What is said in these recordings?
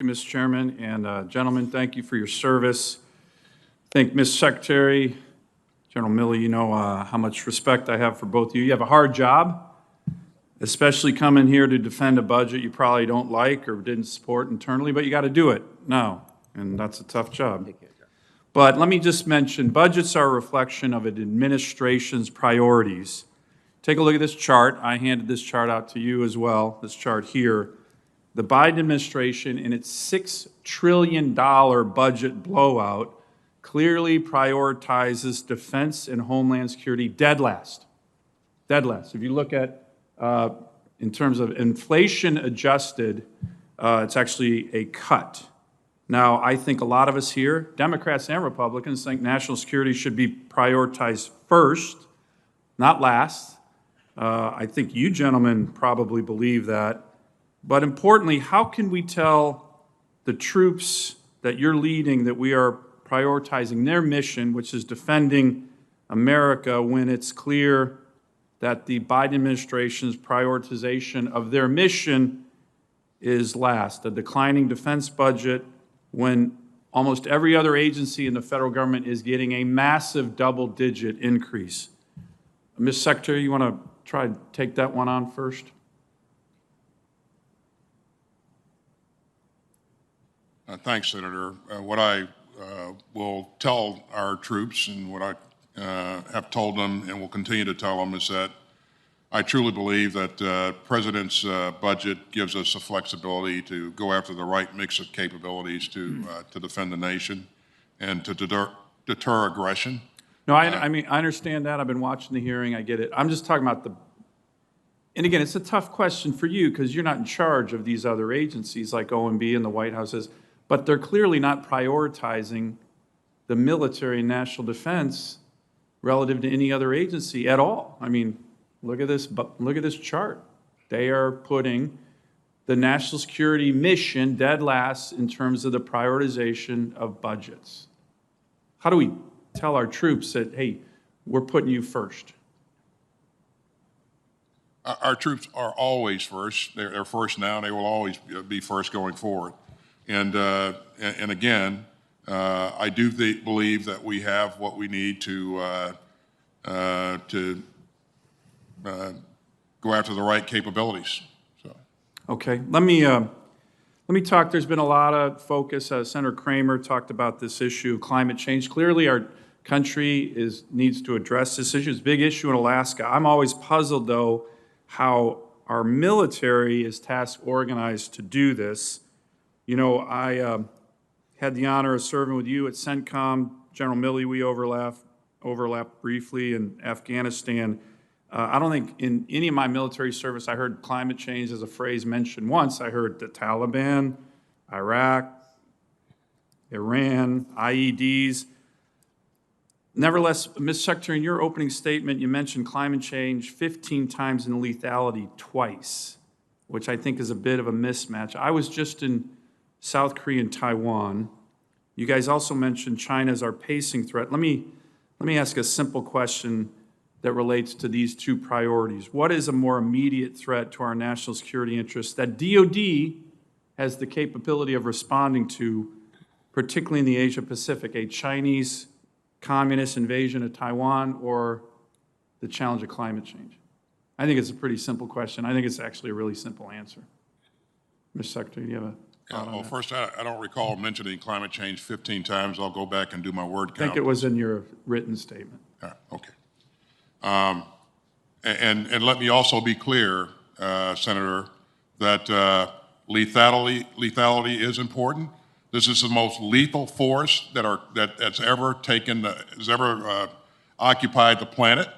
Mr. Chairman, and gentlemen, thank you for your service. Thank Ms. Secretary, General Milley, you know how much respect I have for both of you. You have a hard job, especially coming here to defend a budget you probably don't like or didn't support internally, but you got to do it now, and that's a tough job. But let me just mention, budgets are a reflection of an administration's priorities. Take a look at this chart. I handed this chart out to you as well, this chart here. The Biden administration, in its $6 trillion budget blowout, clearly prioritizes defense and homeland security dead last. Dead last. If you look at, in terms of inflation adjusted, it's actually a cut. Now, I think a lot of us here, Democrats and Republicans, think national security should be prioritized first, not last. I think you gentlemen probably believe that. But importantly, how can we tell the troops that you're leading that we are prioritizing their mission, which is defending America, when it's clear that the Biden administration's prioritization of their mission is last? A declining defense budget when almost every other agency in the federal government is getting a massive double-digit increase. Ms. Secretary, you want to try to take that one on first? Thanks, Senator. What I will tell our troops and what I have told them and will continue to tell them is that I truly believe that the President's budget gives us the flexibility to go after the right mix of capabilities to defend the nation and to deter aggression. No, I mean, I understand that. I've been watching the hearing. I get it. I'm just talking about and again, it's a tough question for you because you're not in charge of these other agencies like OMB and the White House is. But they're clearly not prioritizing the military and national defense relative to any other agency at all. I mean, look at this chart. They are putting the national security mission dead last in terms of the prioritization of budgets. How do we tell our troops that, hey, we're putting you first? Our troops are always first. They're first now, and they will always be first going forward. And again, I do believe that we have what we need to go after the right capabilities. So. Okay, let me talk. There's been a lot of focus. Senator Kramer talked about this issue of climate change. Clearly, our country needs to address this issue. It's a big issue in Alaska. I'm always puzzled, though, how our military is task organized to do this. You know, I had the honor of serving with you at CENTCOM. General Milley, we overlapped briefly in Afghanistan. I don't think in any of my military service I heard climate change as a phrase mentioned once. I heard the Taliban, Iraq, Iran, IEDs. Nevertheless, Ms. Secretary, in your opening statement, you mentioned climate change 15 times and lethality twice, which I think is a bit of a mismatch. I was just in South Korea and Taiwan. You guys also mentioned China as our pacing threat. Let me ask a simple question that relates to these two priorities. What is a more immediate threat to our national security interests that DoD has the capability of responding to, particularly in the Asia Pacific, a Chinese communist invasion of Taiwan or the challenge of climate change? I think it's a pretty simple question. I think it's actually a really simple answer. Mr. Secretary, do you have a well, first, I don't recall mentioning climate change 15 times. I'll go back and do my word count. I think it was in your written statement. Okay. And let me also be clear, Senator, that lethality is important. This is the most lethal force that's ever occupied the planet,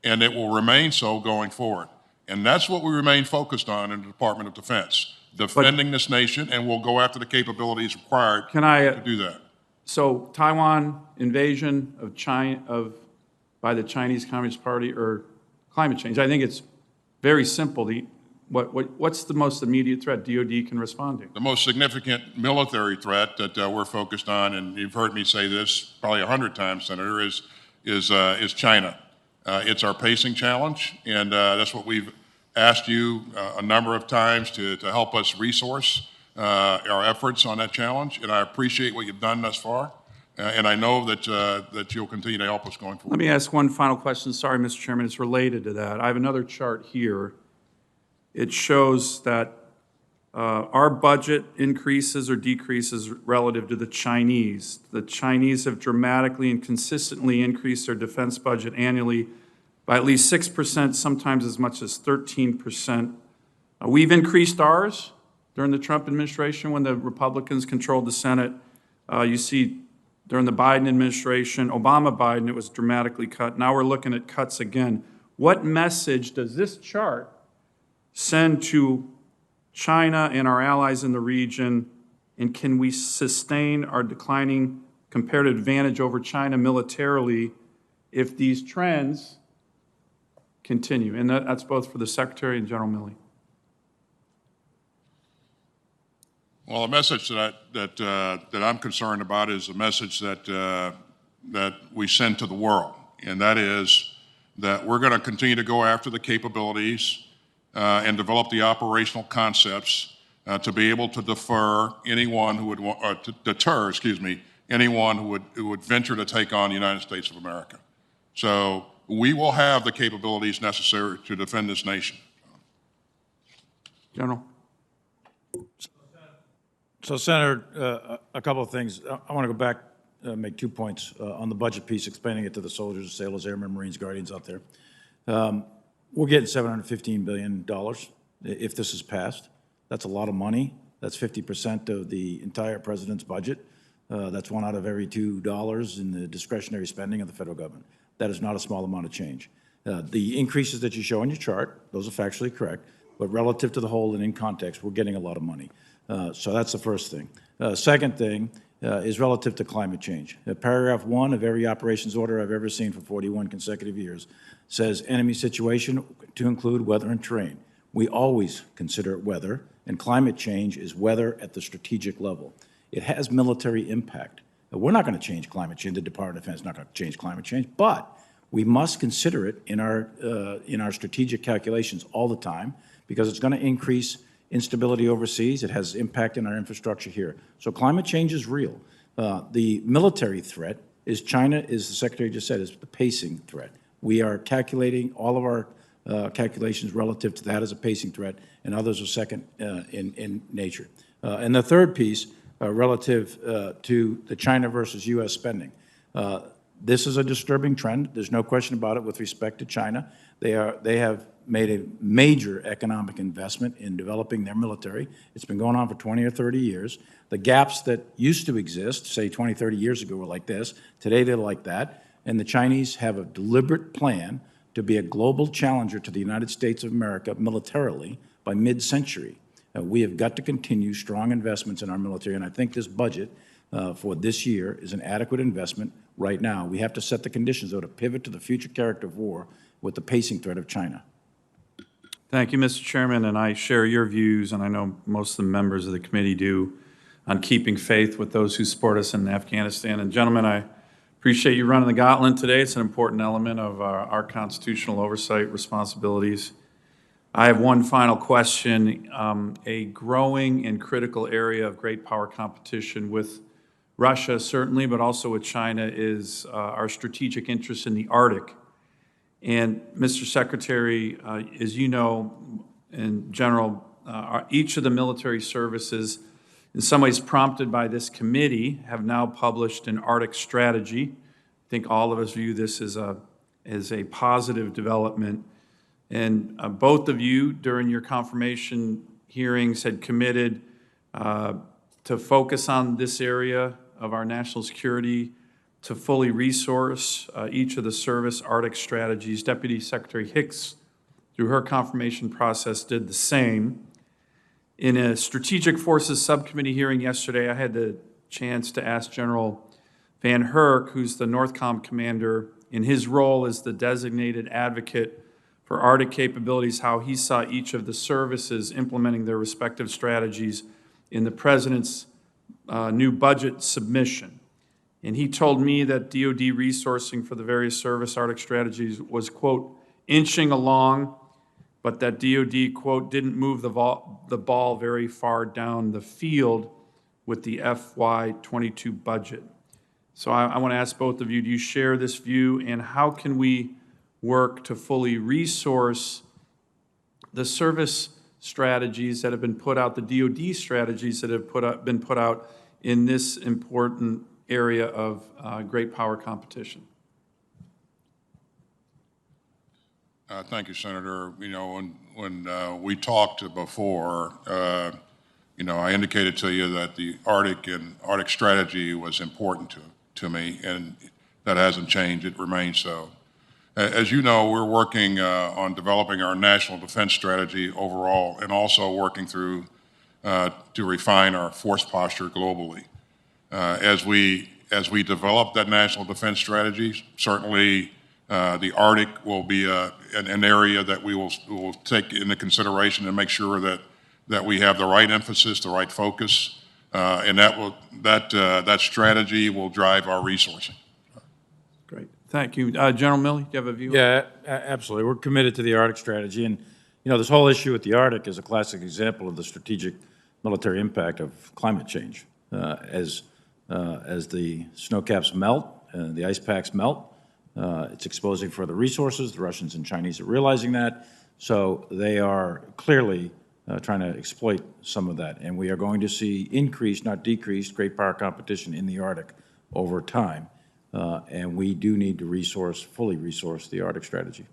and it will remain so going forward. And that's what we remain focused on in the Department of Defense. Defending this nation, and we'll go after the capabilities required to do that. So Taiwan invasion of China by the Chinese Communist Party or climate change? I think it's very simple. What's the most immediate threat DoD can respond to? The most significant military threat that we're focused on, and you've heard me say this probably 100 times, Senator, is China. It's our pacing challenge, and that's what we've asked you a number of times to help us resource our efforts on that challenge, and I appreciate what you've done thus far, and I know that you'll continue to help us going Let forward. me ask one final question. Sorry, Mr. Chairman, it's related to that. I have another chart here. It shows that our budget increases or decreases relative to the Chinese. The Chinese have dramatically and consistently increased their defense budget annually by at least 6%, sometimes as much as 13%. We've increased ours during the Trump administration when the Republicans controlled the Senate. You see, during the Biden administration, Obama-Biden, it was dramatically cut. Now we're looking at cuts again. What message does this chart send to China and our allies in the region, and can we sustain our declining comparative advantage over China militarily if these trends continue? And that's both for the Secretary and General Milley. Well, the message that I'm concerned about is the message that we send to the world, and that is that we're going to continue to go after the capabilities and develop the operational concepts to be able to deter anyone who would venture to take on the United States of America. So we will have the capabilities necessary to defend this nation. General. So, Senator, a couple of things. I want to go back, make 2 points on the budget piece, explaining it to the soldiers, sailors, airmen, Marines, Guardians out there. We're getting $715 billion if this is passed. That's a lot of money. That's 50% of the entire president's budget. That's 1 out of every $2 in the discretionary spending of the federal government. That is not a small amount of change. The increases that you show on your chart, those are factually correct, but relative to the whole and in context, we're getting a lot of money. So that's the first thing. Second thing is relative to climate change. Paragraph 1 of every operations order I've ever seen for 41 consecutive years says enemy situation to include weather and terrain. We always consider it weather, and climate change is weather at the strategic level. It has military impact. We're not going to change climate change. The Department of Defense is not going to change climate change, but we must consider it in our strategic calculations all the time because it's going to increase instability overseas. It has impact in our infrastructure here. So climate change is real. The military threat is China, as the Secretary just said, is the pacing threat. We are calculating all of our calculations relative to that as a pacing threat, and others are second in nature. And the third piece, relative to the China versus U.S. spending. This is a disturbing trend. There's no question about it with respect to China. They have made a major economic investment in developing their military. It's been going on for 20 or 30 years. The gaps that used to exist, say 20, 30 years ago, were like this. Today, they're like that. And the Chinese have a deliberate plan to be a global challenger to the United States of America militarily by mid-century. We have got to continue strong investments in our military, and I think this budget for this year is an adequate investment right now. We have to set the conditions, though, to pivot to the future character of war with the pacing threat of China. Thank you, Mr. Chairman, and I share your views, and I know most of the members of the committee do, on keeping faith with those who support us in Afghanistan. And gentlemen, I appreciate you running the gauntlet today. It's an important element of our constitutional oversight responsibilities. I have one final question. A growing and critical area of great power competition with Russia, certainly, but also with China, is our strategic interest in the Arctic. And Mr. Secretary, as you know, in general, each of the military services, in some ways prompted by this committee, have now published an Arctic strategy. I think all of us view this as a positive development. And both of you, during your confirmation hearings, had committed to focus on this area of our national security, to fully resource each of the service Arctic strategies. Deputy Secretary Hicks, through her confirmation process, did the same. In a Strategic Forces Subcommittee hearing yesterday, I had the chance to ask General Van Herk, who's the NORTHCOM commander, in his role as the designated advocate for Arctic capabilities, how he saw each of the services implementing their respective strategies in the President's new budget submission. And he told me that DoD resourcing for the various service Arctic strategies was, quote, inching along but that DOD, quote, didn't move the ball very far down the field with the FY22 budget. So I want to ask both of you, do you share this view, and how can we work to fully resource the service strategies that have been put out, the DOD strategies that have been put out in this important area of great power competition? Thank you, Senator. You know, when we talked before, you know, I indicated to you that the Arctic and Arctic strategy was important to me, and that hasn't changed. It remains so. As you know, we're working on developing our national defense strategy overall, and also working through to refine our force posture globally. As we develop that national defense strategy, certainly the Arctic will be an area that we will take into consideration and make sure that we have the right emphasis, the right focus, and that strategy will drive our resourcing. Great, thank you. General Milley, do you have a view? Yeah, absolutely. We're committed to the Arctic strategy, and you know, this whole issue with the Arctic is a classic example of the strategic military impact of climate change. As the snow caps melt and the ice packs melt, it's exposing further resources. The Russians and Chinese are realizing that, so they are clearly trying to exploit some of that, and we are going to see increased, not decreased, great power competition in the Arctic over time, and we do need to fully resource the Arctic strategy.